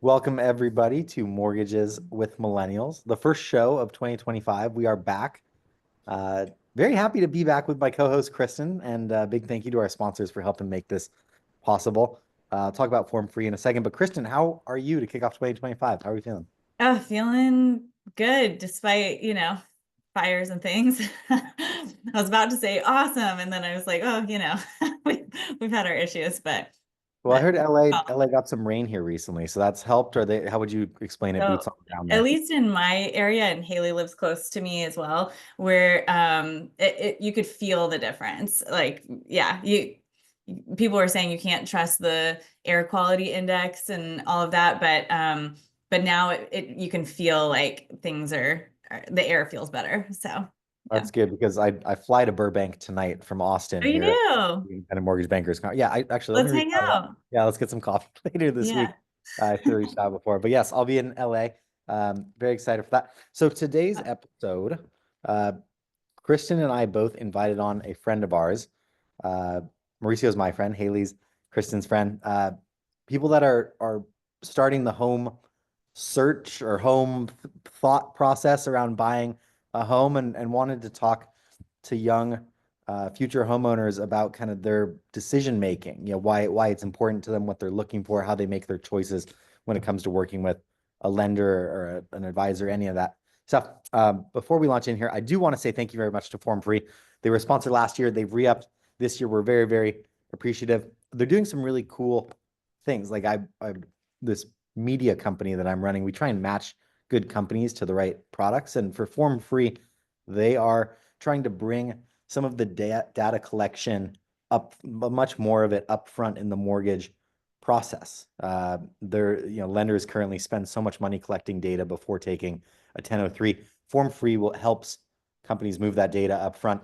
Welcome everybody to Mortgages with Millennials, the first show of 2025. We are back. Uh, Very happy to be back with my co-host Kristin, and big thank you to our sponsors for helping make this possible. I'll talk about Form Free in a second, but Kristin, how are you to kick off 2025? How are you feeling? Oh, feeling good despite, fires and things. I was about to say awesome, and then I was like, oh, we, we've had our issues, but Well, I but heard LA well, LA got some rain here recently, so that's helped. Or they, how would you explain it? so Boots on the ground at there. least in my area, and Haley lives close to me as well, where you could feel the difference. Like, yeah, you people were saying you can't trust the air quality index and all of that, but now you can feel like the air feels better. So yeah. That's good because I fly to Burbank tonight from Austin Oh, you here at do? the Independent Mortgage Bankers Yeah, I actually let me Let's reach hang out. out. Yeah, let's get some coffee later this week. Yeah. I should have reached out before, but yes, I'll be in LA. Very excited for that. So today's episode, uh, Kristin and I both invited on a friend of ours. Uh, Mauricio's my friend, Haley's Kristin's friend. People that are starting the home search or home thought process around buying a home and wanted to talk to young future homeowners about kind of their decision making, why it's important to them, what they're looking for, how they make their choices when it comes to working with a lender or an advisor, any of that stuff. Before we launch in here, I do want to say thank you very much to Form Free. They were sponsored last year. They've re-upped this year. We're very, very appreciative. They're doing some really cool things. Like I this media company that I'm running, we try and match good companies to the right products. And for Form Free, they are trying to bring some of the data collection up, much more of it up front in the mortgage process. Lenders currently spend so much money collecting data before taking a 1003. Form Free will helps companies move that data up front.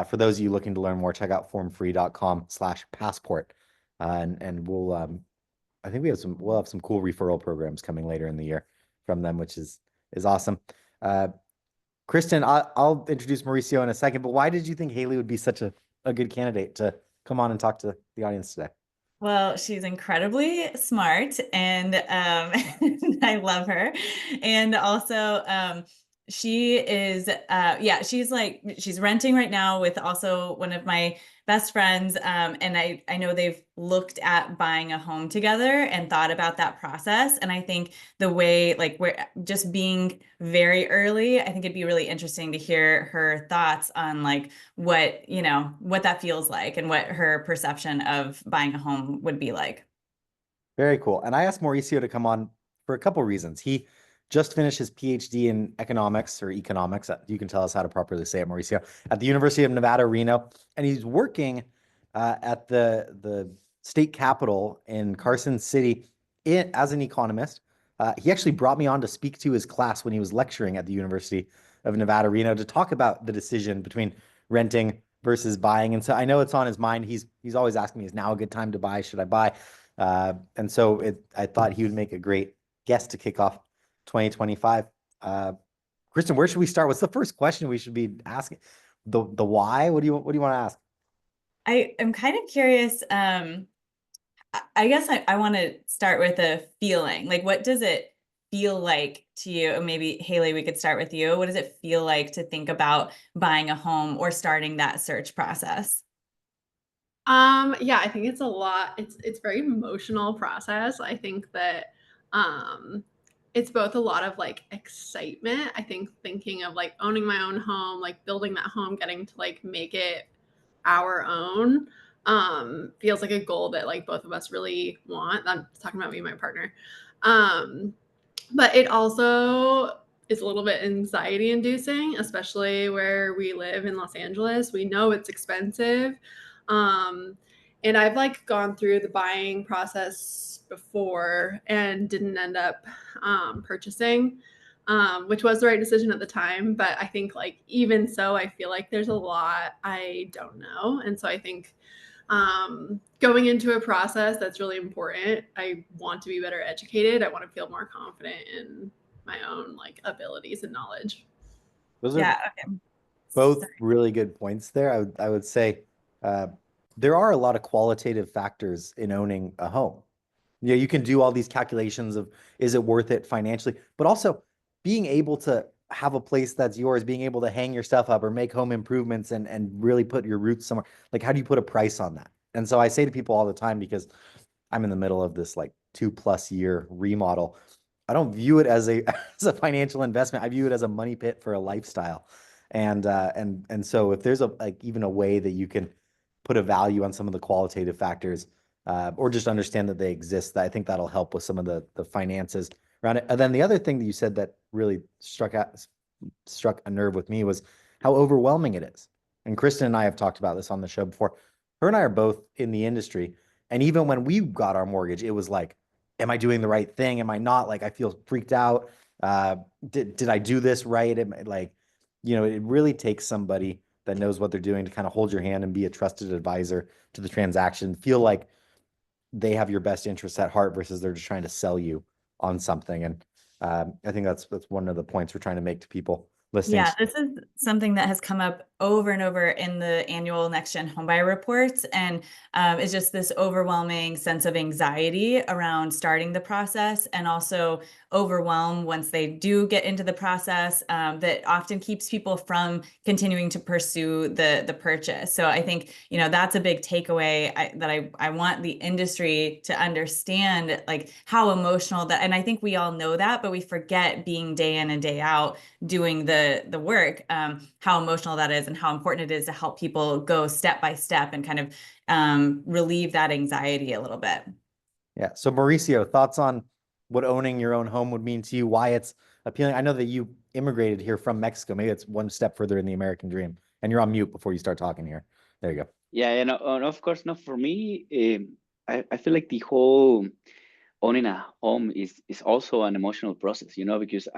For those of you looking to learn more, check out formfree.com/passport. And I think we'll have some cool referral programs coming later in the year from them, which is awesome. Uh, Kristin, I'll introduce Mauricio in a second, but why did you think Haley would be such a good candidate to come on and talk to the audience today? Well, she's incredibly smart and I love her. And also she is yeah, she's renting right now with also one of my best friends. And I know they've looked at buying a home together and thought about that process. And I think the way like we're just being very early, I think it'd be really interesting to hear her thoughts on like what that feels like and what her perception of buying a home would be like. Very cool. And I asked Mauricio to come on for a couple reasons. He just finished his PhD in economics or economics. You can tell us how to properly say it, Mauricio, at the University of Nevada, Reno, and he's working at the state capitol in Carson City as an economist. He actually brought me on to speak to his class when he was lecturing at the University of Nevada, Reno, to talk about the decision between renting versus buying. And so I know it's on his mind. He's always asking me, is now a good time to buy? Should I buy? And so I thought he would make a great guest to kick off 2025. Kristin, where should we start? What's the first question we should be asking? The why? What do you want to ask? I am kind of curious. I guess I want to start with a feeling. Like, what does it feel like to you? And maybe Haley, we could start with you. What does it feel like to think about buying a home or starting that search process? Yeah, I think it's a lot. It's very emotional process. I think that um it's both a lot of like excitement. I think thinking of like owning my own home, like building that home, getting to like make it our own, feels like a goal that like both of us really want. I'm talking about me and my partner. Um, but it also is a little bit anxiety inducing, especially where we live in Los Angeles. We know it's expensive. Um, and I've like gone through the buying process before and didn't end up purchasing, which was the right decision at the time. But I think like even so, I feel like there's a lot I don't know. And so I think going into a process that's really important. I want to be better educated. I want to feel more confident in my own like abilities and knowledge. Those are Yeah. Okay. both really good points there. I would say uh, there are a lot of qualitative factors in owning a home. Yeah, you can do all these calculations of is it worth it financially, but also being able to have a place that's yours, being able to hang your stuff up or make home improvements and really put your roots somewhere. Like, how do you put a price on that? And so I say to people all the time, because I'm in the middle of this like 2+ year remodel. I don't view it as a as a financial investment. I view it as a money pit for a lifestyle. And so if there's a like even a way that you can put a value on some of the qualitative factors, or just understand that they exist, that I think that'll help with some of the finances around it. And then the other thing that you said that really struck a nerve with me was how overwhelming it is. And Kristin and I have talked about this on the show before. Her and I are both in the industry. And even when we got our mortgage, it was like, am I doing the right thing? Am I not? Like, I feel freaked out. Did I do this right? Like, it really takes somebody that knows what they're doing to kind of hold your hand and be a trusted advisor to the transaction. Feel like they have your best interests at heart versus they're just trying to sell you on something. And I think that's one of the points we're trying to make to people listening. Yeah, this is something that has come up over and over in the annual Next Gen Homebuyer reports. And it's just this overwhelming sense of anxiety around starting the process, and also overwhelm once they do get into the process, that often keeps people from continuing to pursue the purchase. So I think, that's a big takeaway that I want the industry to understand, like how emotional that, and I think we all know that, but we forget, being day in and day out doing the work, how emotional that is and how important it is to help people go step by step and kind of relieve that anxiety a little bit. Yeah. So Mauricio, thoughts on what owning your own home would mean to you, why it's appealing? I know that you immigrated here from Mexico. Maybe it's one step further in the American dream. And you're on mute before you start talking here. There you go. Yeah, and of course, no, for me, I feel like the whole owning a home is also an emotional process, because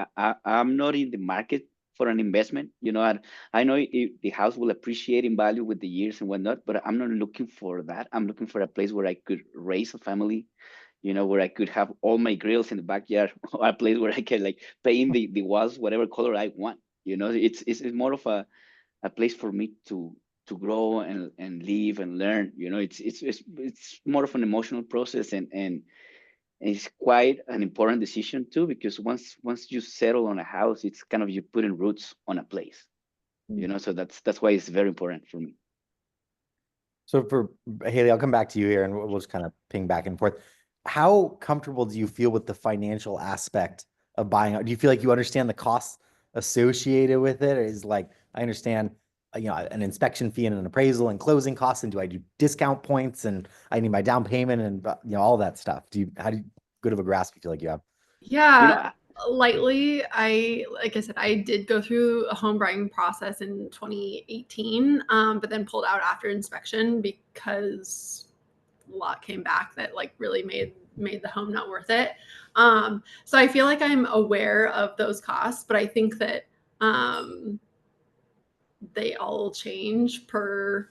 I'm not in the market for an investment, and I know the house will appreciate in value with the years and whatnot, but I'm not looking for that. I'm looking for a place where I could raise a family, where I could have all my grills in the backyard, or a place where I can like paint the walls whatever color I want. It's more of a place for me to grow and live and learn. It's more of an emotional process, and it's quite an important decision too, because once you settle on a house, it's kind of you putting roots on a place. So that's why it's very important for me. So for Haley, I'll come back to you here and we'll just kind of ping back and forth. How comfortable do you feel with the financial aspect of buying out? Do you feel like you understand the costs associated with it? Or is like, I understand, an inspection fee and an appraisal and closing costs, and do I do discount points and I need my down payment and all that stuff? How good of a grasp do you feel like you have? Yeah, lightly. Like I said, I did go through a home buying process in 2018, but then pulled out after inspection because a lot came back that like really made the home not worth it. So I feel like I'm aware of those costs, but I think that they all change per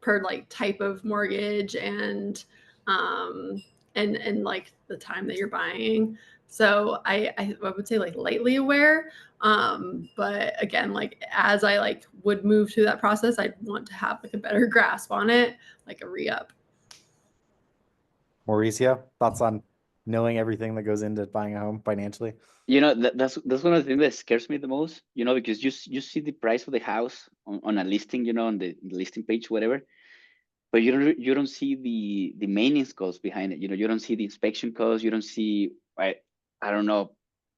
like type of mortgage and like the time that you're buying. So I would say like lightly aware. But again, like as I like would move through that process, I'd want to have like a better grasp on it, like a re-up. Mauricio, thoughts on knowing everything that goes into buying a home financially? That's one of the things that scares me the most, because you see the price of the house on a listing, on the listing page, whatever, but you don't see the maintenance costs behind it. You don't see the inspection costs. You don't see, I don't know,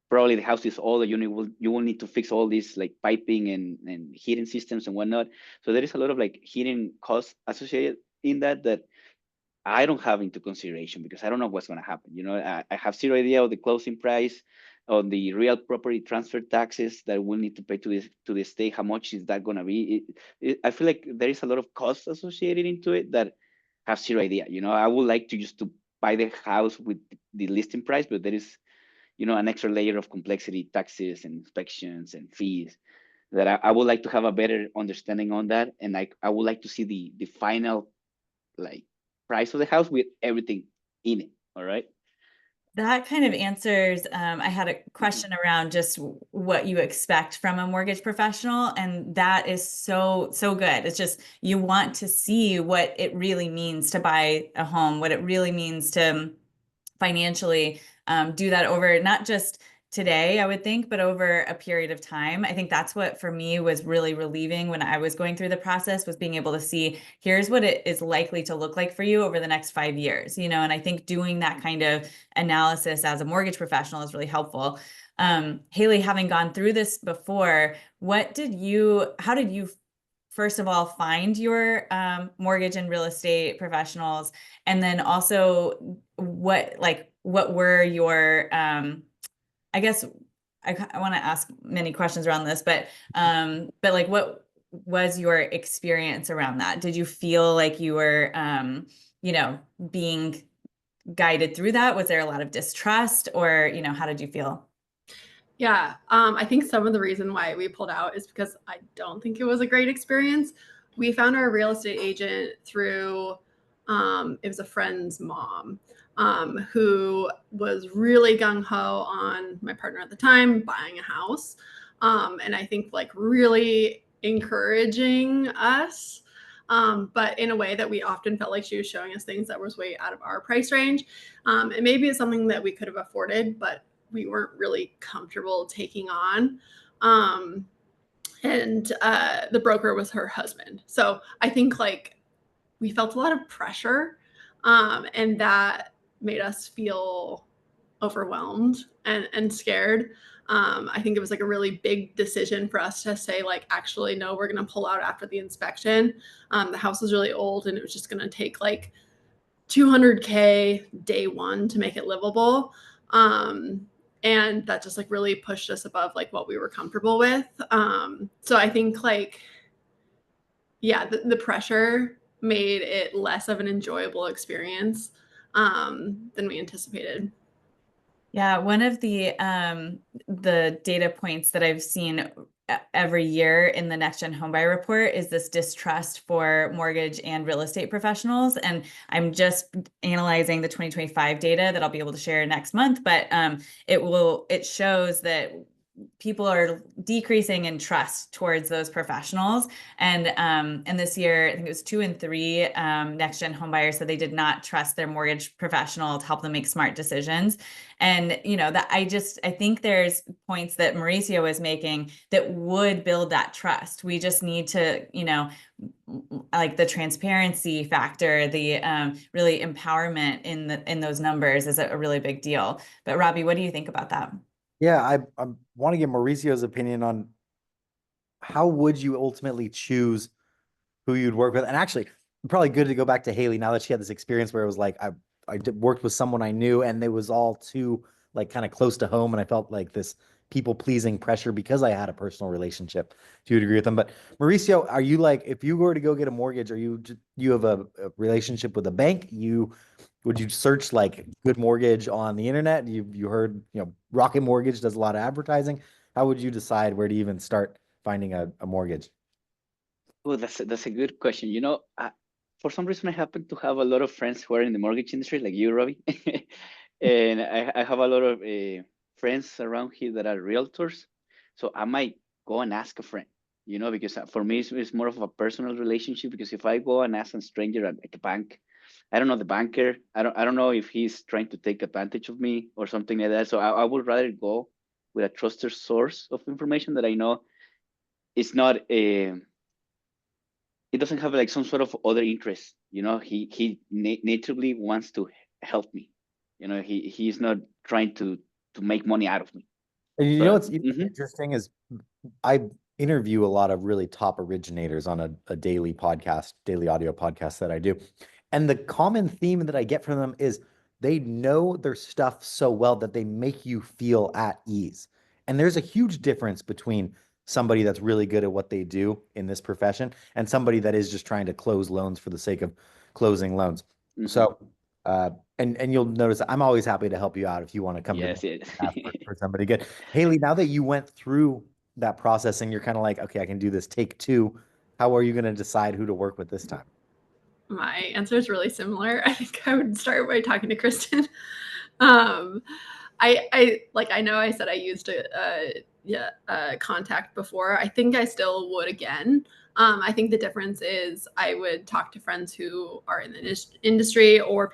probably the house is old. You will need to fix all this like piping and heating systems and whatnot. So there is a lot of like heating costs associated in that I don't have into consideration, because I don't know what's going to happen. I have zero idea of the closing price, on the real property transfer taxes that we'll need to pay to the state. How much is that going to be? I feel like there is a lot of costs associated into it that have zero idea. I would like to just to buy the house with the listing price, but there is, an extra layer of complexity, taxes and inspections and fees, that I would like to have a better understanding on that. And I would like to see the final like price of the house with everything in it. All right. That kind of answers, I had a question around just what you expect from a mortgage professional, and that is so good. It's just, you want to see what it really means to buy a home, what it really means to financially do that over not just today, I would think, but over a period of time. I think that's what for me was really relieving when I was going through the process, was being able to see, here's what it is likely to look like for you over the next 5 years, you know, and I think doing that kind of analysis as a mortgage professional is really helpful. Haley, having gone through this before, how did you first of all find your mortgage and real estate professionals? And then also what were your, I guess I want to ask many questions around this, but like, what was your experience around that? Did you feel like you were, you know, being guided through that? Was there a lot of distrust, or, you know, how did you feel? Yeah, I think some of the reason why we pulled out is because I don't think it was a great experience. We found our real estate agent through, it was a friend's mom, who was really gung-ho on my partner at the time buying a house. And I think like really encouraging us, but in a way that we often felt like she was showing us things that was way out of our price range. And maybe it's something that we could have afforded, but we weren't really comfortable taking on. And the broker was her husband. So I think like we felt a lot of pressure, and that made us feel overwhelmed and scared. I think it was like a really big decision for us to say like, actually, no, we're going to pull out after the inspection. The house was really old and it was just going to take like $200K day one to make it livable. And that just like really pushed us above like what we were comfortable with. So I think like, yeah, the pressure made it less of an enjoyable experience than we anticipated. Yeah, one of the data points that I've seen every year in the Next Gen Homebuyer Report is this distrust for mortgage and real estate professionals. And I'm just analyzing the 2025 data that I'll be able to share next month, but it shows that people are decreasing in trust towards those professionals. And this year, I think it was 2 in 3 next gen homebuyers said they did not trust their mortgage professional to help them make smart decisions. And you know that I think there's points that Mauricio is making that would build that trust. We just need to, you know, like the transparency factor, the really empowerment in those numbers is a really big deal. But Robbie, what do you think about that? Yeah, I want to get Mauricio's opinion on how would you ultimately choose who you'd work with. And actually, probably good to go back to Haley now that she had this experience where it was like worked with someone I knew and it was all too like kind of close to home, and I felt like this people pleasing pressure because I had a personal relationship. Do you agree with them? But Mauricio, are you like, if you were to go get a mortgage, are you have a relationship with a bank? Would you search like good mortgage on the internet? You heard, you know, Rocket Mortgage does a lot of advertising. How would you decide where to even start finding a mortgage? Oh, that's a good question. You know, for some reason, I happen to have a lot of friends who are in the mortgage industry, like you, Robbie, and I have a lot of friends around here that are realtors. So I might go and ask a friend, you know, because for me, it's more of a personal relationship. Because if I go and ask a stranger at a bank, I don't know the banker. I don't know if he's trying to take advantage of me or something like that. So I would rather go with a trusted source of information that I know it's not it doesn't have like some sort of other interest. You know, he natively wants to help me. You know, he's not trying to make money out of me. And you So know what's interesting is I interview a lot of really top originators on a daily audio podcast that I do. And the common theme that I get from them is they know their stuff so well that they make you feel at ease. And there's a huge difference between somebody that's really good at what they do in this profession and somebody that is just trying to close loans for the sake of closing loans. So, and you'll notice that I'm always happy to help you out if you want to come to yes, me yes. for somebody good. Haley, now that you went through that process and you're kind of like, okay, I can do this take 2, how are you going to decide who to work with this time? My answer is really similar. I think I would start by talking to Kristin. I know I said I used a contact before. I think I still would again. I think the difference is I would talk to friends who are in the industry or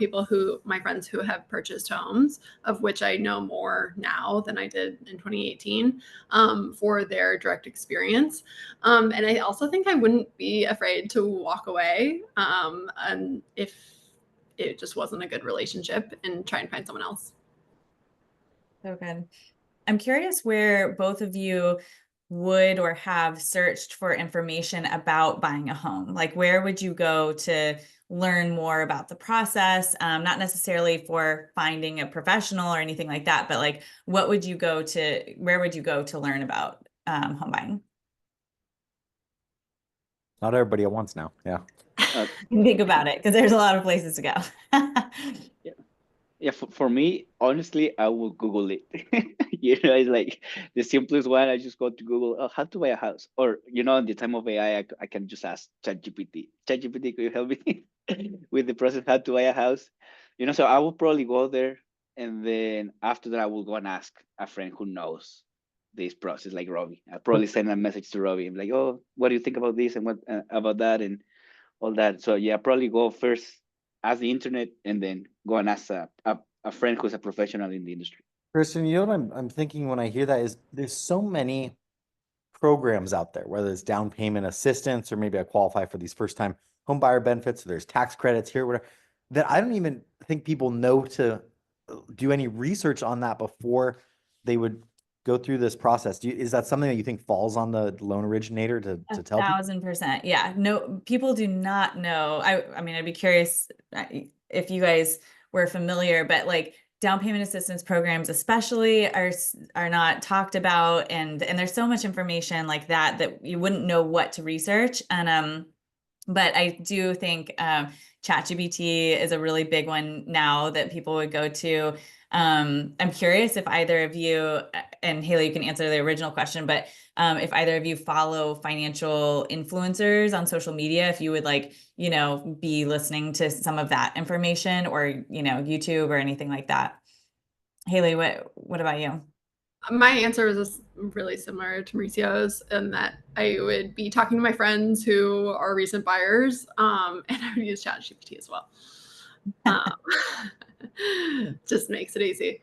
my friends who have purchased homes, of which I know more now than I did in 2018, for their direct experience. And I also think I wouldn't be afraid to walk away, and if it just wasn't a good relationship, and try and find someone else. So good. I'm curious where both of you would or have searched for information about buying a home. Like, where would you go to learn more about the process? Not necessarily for finding a professional or anything like that, but like, where would you go to learn about home buying? Not everybody at once now. Yeah. Think about it, because there's a lot of places to go. Yeah, for me, honestly, I will Google it. It's like the simplest one. I just go to Google, oh, how to buy a house. Or, in the time of AI, I can just ask ChatGPT. ChatGPT, could you help me with the process how to buy a house? So I will probably go there. And then after that, I will go and ask a friend who knows this process, like Robbie. I'll probably send a message to Robbie. I'm like, oh, what do you think about this and what about that and all that. So yeah, probably go first ask the internet and then go and ask a friend who's a professional in the industry. Kristin, you know what I'm thinking when I hear that is there's so many programs out there, whether it's down payment assistance or maybe I qualify for these first time home buyer benefits, or there's tax credits here, whatever, that I don't even think people know to do any research on that before they would go through this process. Is that something that you think falls on the loan originator to tell people? 1,000%. Yeah. No, people do not know. I mean, I'd be curious if you guys were familiar, but like down payment assistance programs especially are not talked about, and there's so much information like that you wouldn't know what to research. And but I do think ChatGPT is a really big one now that people would go to. I'm curious if either of you, and Haley, you can answer the original question, but if either of you follow financial influencers on social media, if you would be listening to some of that information, or, YouTube or anything like that. Haley, what about you? My answer was really similar to Mauricio's, in that I would be talking to my friends who are recent buyers, and I would use ChatGPT as well. Just makes it easy.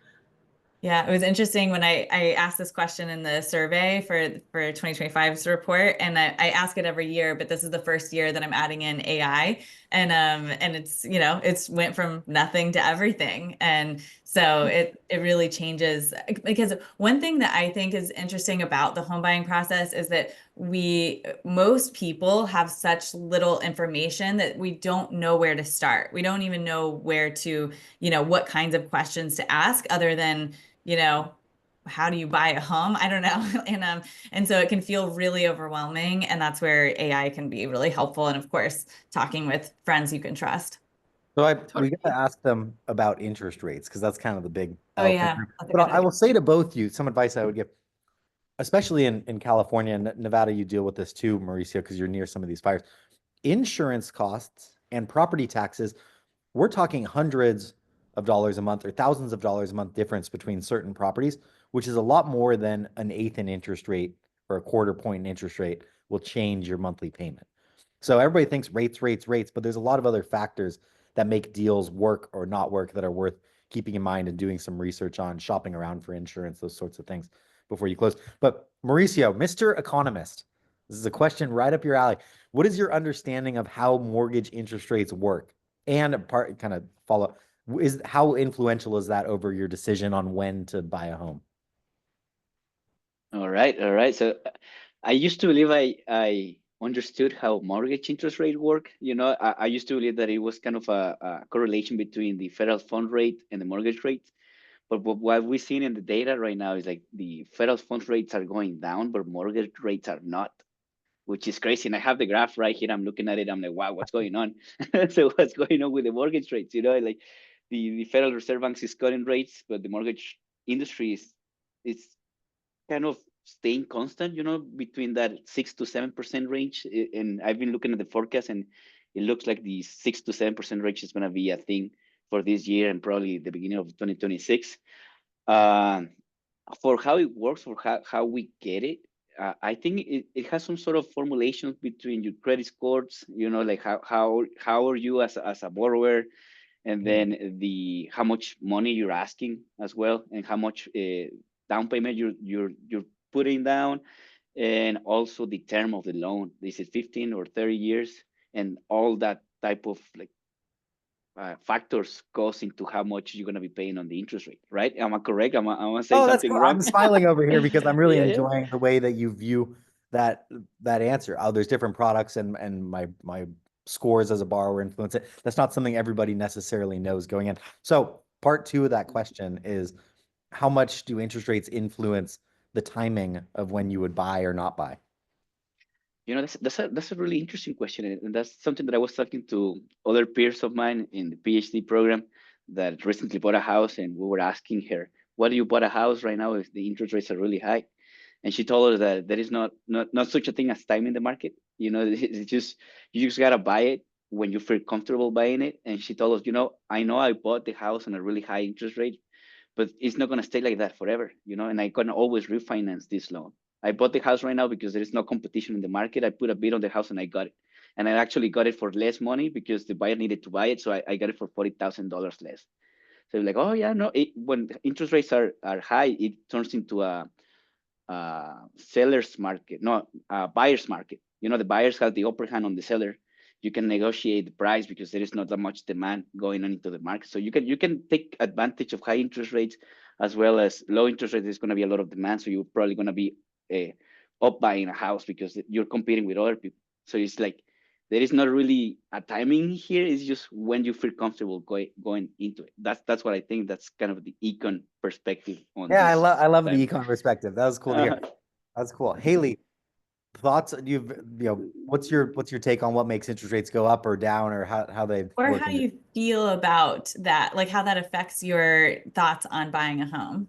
Yeah, it was interesting when I asked this question in the survey for 2025's report, and I ask it every year, but this is the first year that I'm adding in AI, and it's it's went from nothing to everything, and so it really changes. Because one thing that I think is interesting about the home buying process is that most people have such little information that we don't know where to start. We don't even know where to, what kinds of questions to ask, other than how do you buy a home? I don't know. And so it can feel really overwhelming, and that's where AI can be really helpful. And of course, talking with friends you can trust. So we got to ask them about interest rates, because that's kind of the big elephant. Yeah. But I will say to both of you, some advice I would give, especially in California and Nevada, you deal with this too, Mauricio, because you're near some of these fires. Insurance costs and property taxes, we're talking hundreds of dollars a month or thousands of dollars a month difference between certain properties, which is a lot more than an eighth in interest rate or a quarter point in interest rate will change your monthly payment. So everybody thinks rates, but there's a lot of other factors that make deals work or not work that are worth keeping in mind and doing some research on, shopping around for insurance, those sorts of things before you close. But Mauricio, Mr. Economist, this is a question right up your alley. What is your understanding of how mortgage interest rates work? And follow, how influential is that over your decision on when to buy a home? All right. So I used to believe I understood how mortgage interest rate work. I used to believe that it was kind of a correlation between the federal fund rate and the mortgage rate. But what we've seen in the data right now is like the federal fund rates are going down, but mortgage rates are not, which is crazy. And I have the graph right here. I'm looking at it. I'm like, wow, what's going on? So what's going on with the mortgage rates? Like the Federal Reserve Bank is cutting rates, but the mortgage industry is kind of staying constant, between that 6 to 7% range. And I've been looking at the forecast, and it looks like the 6 to 7% range is going to be a thing for this year and probably the beginning of 2026. For how it works, for how we get it, I think it has some sort of formulations between your credit scores, like how are you as a borrower, and then how much money you're asking as well, and how much down payment you're putting down, and also the term of the loan. Is it 15 or 30 years, and all that type of like factors goes into how much you're going to be paying on the interest rate, right? Am I correct? Am I saying Oh, that's something cool. wrong? I'm smiling over here because I'm really Yeah, yeah. enjoying the way that you view that answer. Oh, there's different products and my scores as a borrower influence it. That's not something everybody necessarily knows going in. So part two of that question is, how much do interest rates influence the timing of when you would buy or not buy? That's a really interesting question, and that's something that I was talking to other peers of mine in the PhD program that recently bought a house, and we were asking her, "Why do you bought a house right now if the interest rates are really high?" And she told us that there is not such a thing as time in the market. It's just you just gotta buy it when you feel comfortable buying it. And she told us, I know I bought the house on a really high interest rate, but it's not going to stay like that forever, and I can always refinance this loan. I bought the house right now because there is no competition in the market. I put a bid on the house and I got it. And I actually got it for less money because the buyer needed to buy it. So I got it for $40,000 less. So like, oh yeah, no, when interest rates are high, it turns into a seller's market, no, a buyer's market. The buyers have the upper hand on the seller. You can negotiate the price because there is not that much demand going on into the market. So you can take advantage of high interest rates as well as low interest rates. There's going to be a lot of demand, so you're probably going to be up buying a house because you're competing with other people. So it's like there is not really a timing here. It's just when you feel comfortable going into it. That's what I think. That's kind of the econ perspective on Yeah, this. I love the econ perspective. That was cool to hear. Uh, That's cool. Haley, thoughts? What's your take on what makes interest rates go up or down, or how they Or work how in you feel about that, like how that affects your thoughts on buying a home.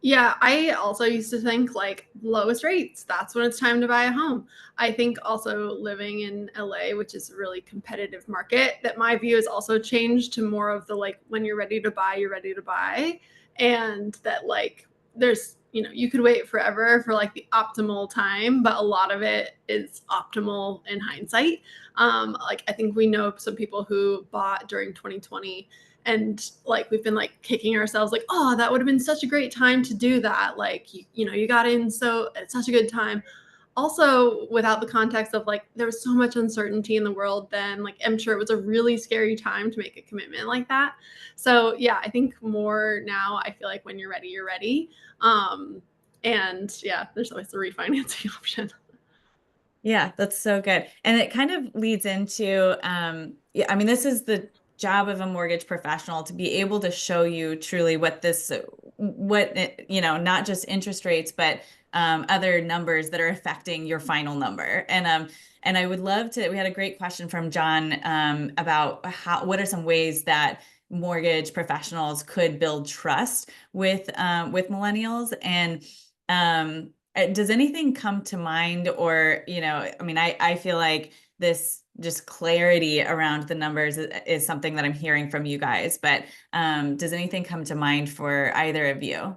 Yeah, I also used to think like lowest rates, that's when it's time to buy a home. I think also living in LA, which is a really competitive market, that my view has also changed to more of the like when you're ready to buy, you're ready to buy. And that like there's, you could wait forever for like the optimal time, but a lot of it is optimal in hindsight. Like I think we know some people who bought during 2020 and like we've been like kicking ourselves like, oh, that would have been such a great time to do that, like you got in so at such a good time. Also without the context of like there was so much uncertainty in the world then, like I'm sure it was a really scary time to make a commitment like that. So yeah, I think more now I feel like when you're ready. And yeah, there's always the refinancing option. Yeah, that's so good. And it kind of leads into, yeah, I mean, this is the job of a mortgage professional to be able to show you truly what not just interest rates, but other numbers that are affecting your final number. And I would love to, we had a great question from John about what are some ways that mortgage professionals could build trust with millennials. And does anything come to mind, or, I mean, I feel like this just clarity around the numbers is something that I'm hearing from you guys, but does anything come to mind for either of you?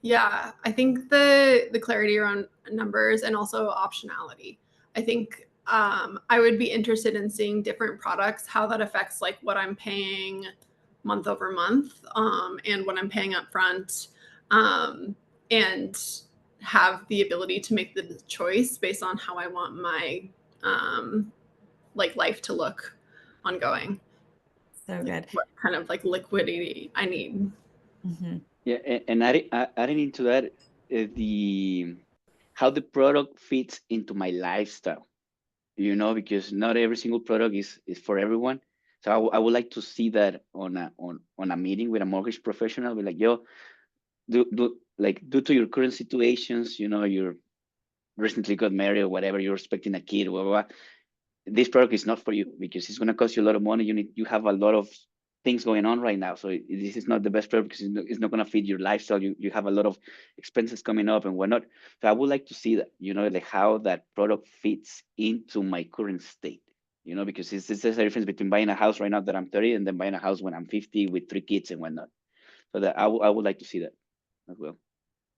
Yeah, I think the clarity around numbers and also optionality. I think I would be interested in seeing different products, how that affects like what I'm paying month over month, and what I'm paying up front, and have the ability to make the choice based on how I want my like life to look ongoing. So good. What kind of like liquidity I need. Mm-hmm. Yeah, and adding into that, how the product fits into my lifestyle, because not every single product is for everyone. So I would like to see that on a meeting with a mortgage professional. Be like, yo, due to your current situations, you're recently got married or whatever, you're expecting a kid, blah, blah, blah. This product is not for you because it's going to cost you a lot of money. You have a lot of things going on right now, so this is not the best product because it's not going to fit your lifestyle. You have a lot of expenses coming up and whatnot. So I would like to see that, like how that product fits into my current state. Because there's a difference between buying a house right now that I'm 30 and then buying a house when I'm 50 with 3 kids and whatnot. So that I would like to see that as well.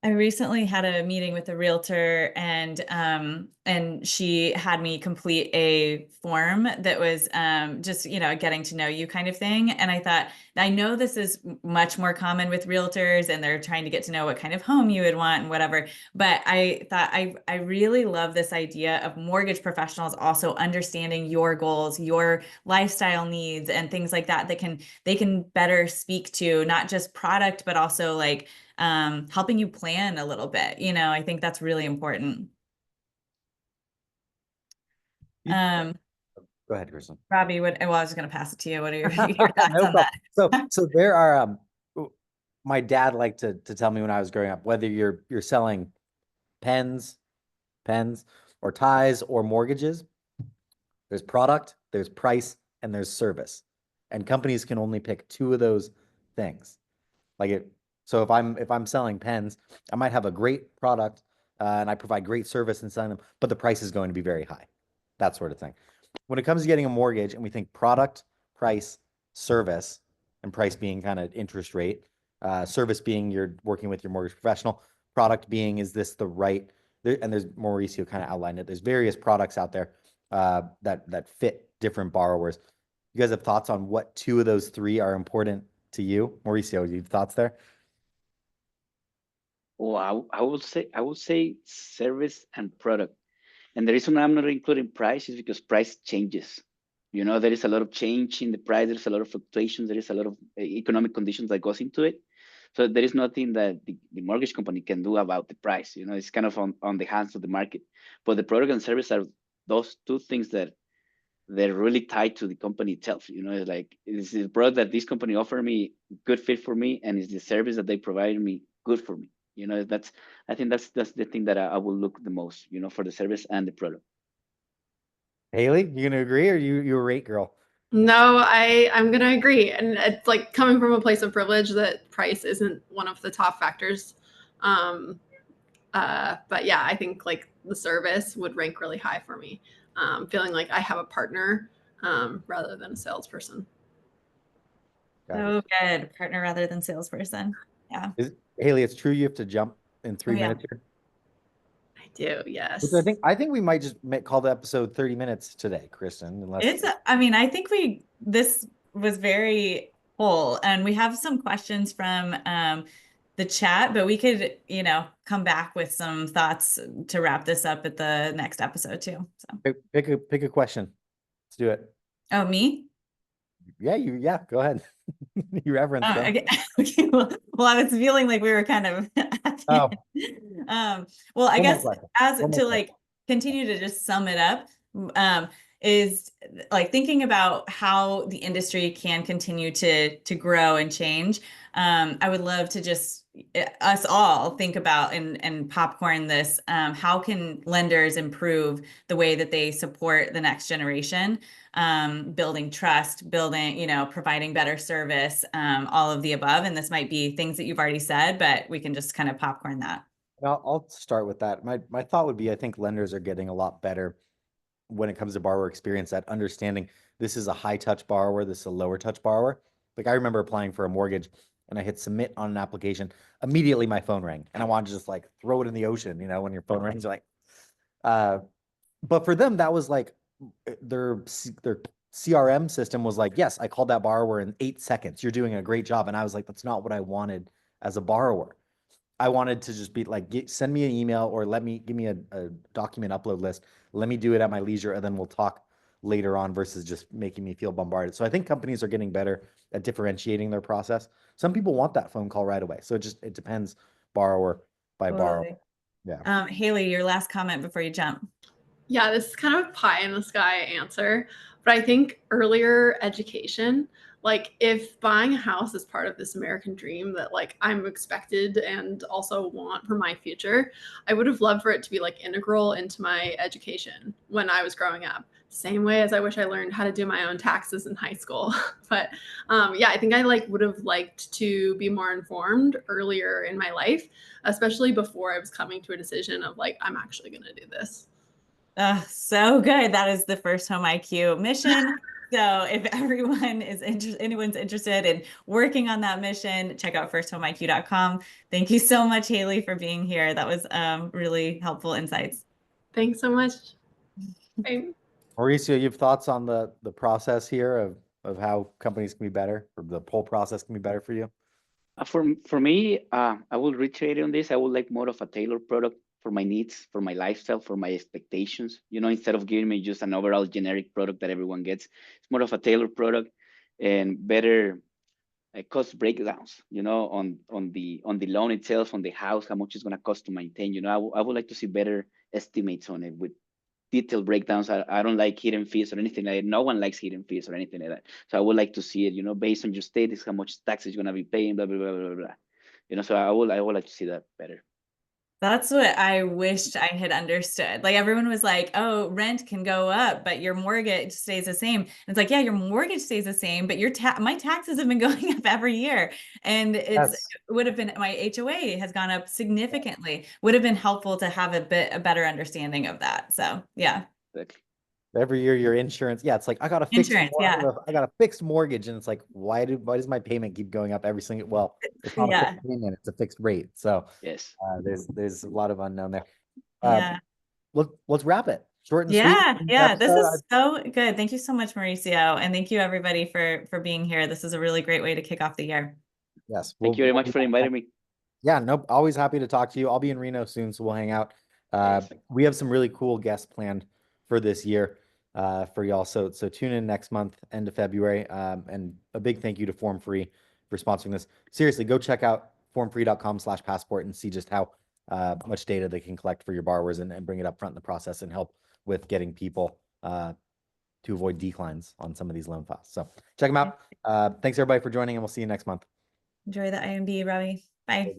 I recently had a meeting with a realtor, and she had me complete a form that was just, getting to know you kind of thing. And I thought, I know this is much more common with realtors, and they're trying to get to know what kind of home you would want and whatever. But I thought I really love this idea of mortgage professionals also understanding your goals, your lifestyle needs, and things like that they can better speak to not just product, but also like helping you plan a little bit. I think that's really important. You- Um, Go ahead, Kristen. Robbie, I was just going to pass it to you. What are your thoughts No on problem. that? So there are my dad liked to tell me when I was growing up, whether you're selling pens or ties or mortgages, there's product, there's price, and there's service. And companies can only pick two of those things. So if I'm selling pens, I might have a great product and I provide great service in selling them, but the price is going to be very high. That sort of thing. When it comes to getting a mortgage and we think product, price, service, and price being kind of interest rate, service being you're working with your mortgage professional, product being is this the right, and there's Mauricio kind of outlined it. There's various products out there that fit different borrowers. You guys have thoughts on what two of those three are important to you? Mauricio, you have thoughts there? Well, I would say service and product. And the reason I'm not including price is because price changes. There is a lot of change in the price. There's a lot of fluctuations. There is a lot of economic conditions that goes into it. So there is nothing that the mortgage company can do about the price. It's kind of on the hands of the market. But the product and service are those two things that they're really tied to the company itself. It's like, is the product that this company offer me good fit for me, and is the service that they provide me good for me? I think that's the thing that I will look the most, for the service and the product. Haley, you gonna agree, or you a rate girl? No, I'm gonna agree, and it's like coming from a place of privilege that price isn't one of the top factors. But yeah, I think like the service would rank really high for me. Feeling like I have a partner rather than a salesperson. So good. Partner rather than salesperson. Yeah. Haley, it's true you have to jump in 3 minutes here. I do, yes. Which I think we might just call the episode 30 minutes today, Kristen. I think this was very full, and we have some questions from the chat, but we could, come back with some thoughts to wrap this up at the next episode too. So pick a question. Let's do it. Oh, me? Yeah, go ahead. You referenced them. Okay. Well, I was feeling like we were kind of well, I guess like continue to just sum it up, is like thinking about how the industry can continue to grow and change. I would love to just us all think about and popcorn this. How can lenders improve the way that they support the next generation? Building trust, providing better service, all of the above. And this might be things that you've already said, but we can just kind of popcorn that. I'll start with that. My thought would be, I think lenders are getting a lot better when it comes to borrower experience at understanding this is a high touch borrower, this is a lower touch borrower. Like I remember applying for a mortgage and I hit submit on an application. Immediately my phone rang and I wanted to just like throw it in the ocean, when your phone rings, like, but for them, that was like their CRM system was like, yes, I called that borrower in 8 seconds. You're doing a great job. And I was like, that's not what I wanted as a borrower. I wanted to just be like, send me an email or give me a document upload list. Let me do it at my leisure, and then we'll talk later on versus just making me feel bombarded. So I think companies are getting better at differentiating their process. Some people want that phone call right away. So it depends borrower by borrower. Yeah. Haley, your last comment before you jump. Yeah, this is kind of a pie in the sky answer, but I think earlier education, like if buying a house is part of this American dream that like I'm expected and also want for my future, I would have loved for it to be like integral into my education when I was growing up. Same way as I wish I learned how to do my own taxes in high school. But yeah, I think I would have liked to be more informed earlier in my life, especially before I was coming to a decision of like, I'm actually going to do this. So good. That is the first home IQ mission So if anyone's interested in working on that mission, check out firsthomeIQ.com. Thank you so much, Haley, for being here. That was really helpful insights. Thanks so much. Bye. Mauricio, you have thoughts on the process here of how companies can be better, or the whole process can be better for you? For me, I will reiterate on this. I would like more of a tailored product for my needs, for my lifestyle, for my expectations. You know, instead of giving me just an overall generic product that everyone gets, it's more of a tailored product and better cost breakdowns. You know, on the loan itself, on the house, how much it's going to cost to maintain. You know, I would like to see better estimates on it with detailed breakdowns. I don't like hidden fees or anything like that. No one likes hidden fees or anything like that. So I would like to see it, you know, based on your status, how much taxes you're gonna be paying, blah blah blah blah blah. You know, so I would like to see that better. That's what I wished I had understood. Like everyone was like, oh, rent can go up, but your mortgage stays the same. And it's like, yeah, your mortgage stays the same, but my taxes have been going up every year. And it would have been, my HOA has gone up significantly. Would have been helpful to have a better understanding of that. So yeah. Exactly. Every year your insurance, it's like I got a fixed I got a fixed mortgage, and it's like why does my payment keep going up every single? Well, it's not a fixed payment, it's a fixed rate. So yes, there's a lot of unknown there. Yeah. Let's wrap it short and sweet. Yeah. This is so good. Thank you so much, Mauricio, and thank you everybody for being here. This is a really great way to kick off the year. Yes. Thank you very much for inviting me. Yeah, nope. Always happy to talk to you. I'll be in Reno soon, so we'll hang out. We have some really cool guests planned for this year for y'all. So tune in next month, end of February. And a big thank you to Form Free for sponsoring this. Seriously, go check out formfree.com/passport and see just how much data they can collect for your borrowers and bring it up front in the process and help with getting people to avoid declines on some of these loan files. So check them out. Thanks everybody for joining, and we'll see you next month. Enjoy the IMB, Robbie. Bye.